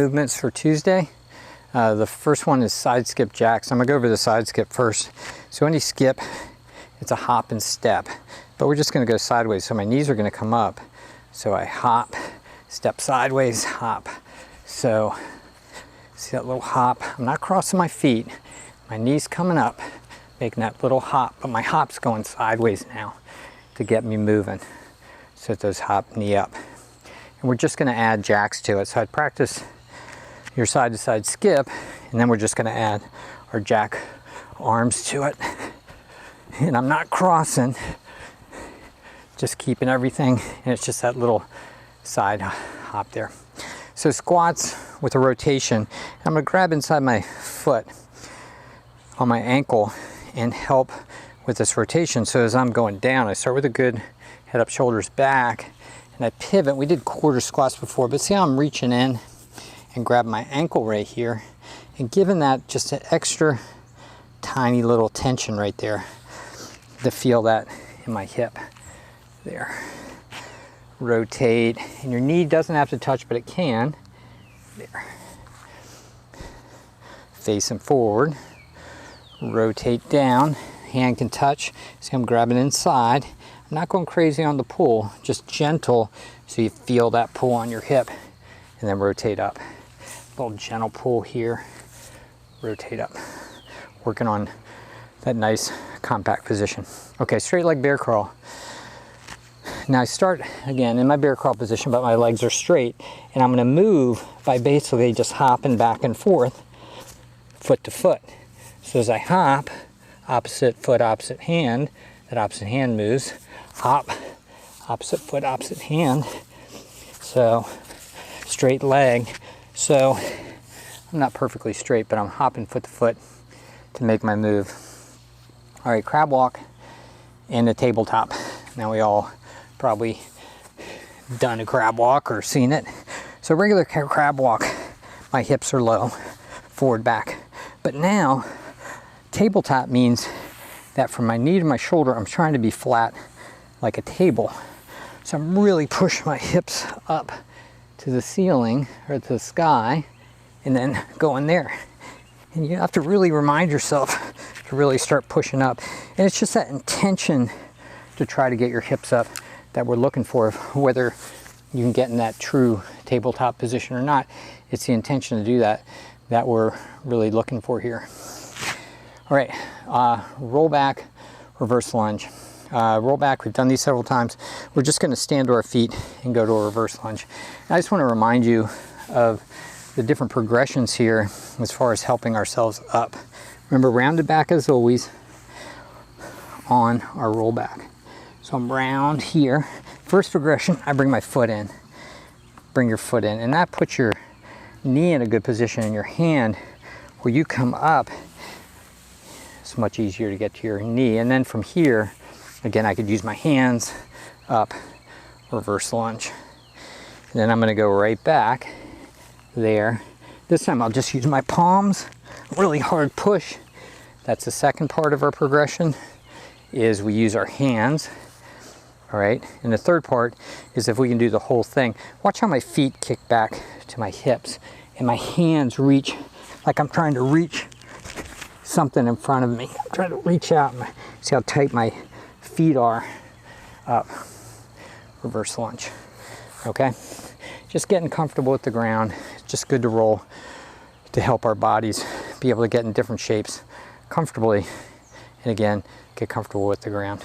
Movements for Tuesday. The first one is side skip jacks. I'm gonna go over the side skip first. So any skip, it's a hop and step, but we're just gonna go sideways. So my knees are gonna come up. So I hop, step sideways, hop. So see that little hop? I'm not crossing my feet. My knees coming up, making that little hop, but my hop's going sideways now to get me moving. So it does hop, knee up. And we're just gonna add jacks to it. So I'd practice your side to side skip, and then we're just gonna add our jack arms to it. And I'm not crossing, just keeping everything, and it's just that little side hop there. So squats with a rotation. I'm gonna grab inside my foot on my ankle and help with this rotation. So as I'm going down, I start with a good head up, shoulders back, and I pivot. We did quarter squats before, but see how I'm reaching in and grab my ankle right here and giving that just an extra tiny little tension right there to feel that in my hip there. Rotate, and your knee doesn't have to touch, but it can. There. Facing forward, rotate down, hand can touch. See, I'm grabbing inside. I'm not going crazy on the pull, just gentle so you feel that pull on your hip, and then rotate up. Little gentle pull here, rotate up. Working on that nice compact position. Okay, straight leg bear crawl. Now I start again in my bear crawl position, but my legs are straight, and I'm gonna move by basically just hopping back and forth, foot to foot. So as I hop, opposite foot, opposite hand, that opposite hand moves, hop, opposite foot, opposite hand. So straight leg. So I'm not perfectly straight, but I'm hopping foot to foot to make my move. All right, crab walk and a tabletop. Now we all probably done a crab walk or seen it. So regular crab walk, my hips are low, forward, back. But now tabletop means that from my knee to my shoulder, I'm trying to be flat like a table. So I'm really pushing my hips up to the ceiling or to the sky, and then go in there. And you have to really remind yourself to really start pushing up. And it's just that intention to try to get your hips up that we're looking for, whether you can get in that true tabletop position or not. It's the intention to do that that we're really looking for here. All right, roll back, reverse lunge. Roll back, we've done these several times. We're just gonna stand to our feet and go to a reverse lunge. I just wanna remind you of the different progressions here as far as helping ourselves up. Remember, rounded back as always on our roll back. So I'm round here. First progression, I bring my foot in. Bring your foot in, and that puts your knee in a good position, and your hand, where you come up, it's much easier to get to your knee. And then from here, again, I could use my hands up, reverse lunge. And then I'm gonna go right back there. This time I'll just use my palms, really hard push. That's the second part of our progression, is we use our hands, all right? And the third part is if we can do the whole thing. Watch how my feet kick back to my hips and my hands reach like I'm trying to reach something in front of me. I'm trying to reach out. See how tight my feet are up. Reverse lunge. Okay? Just getting comfortable with the ground. It's just good to roll to help our bodies be able to get in different shapes comfortably. And again, get comfortable with the ground.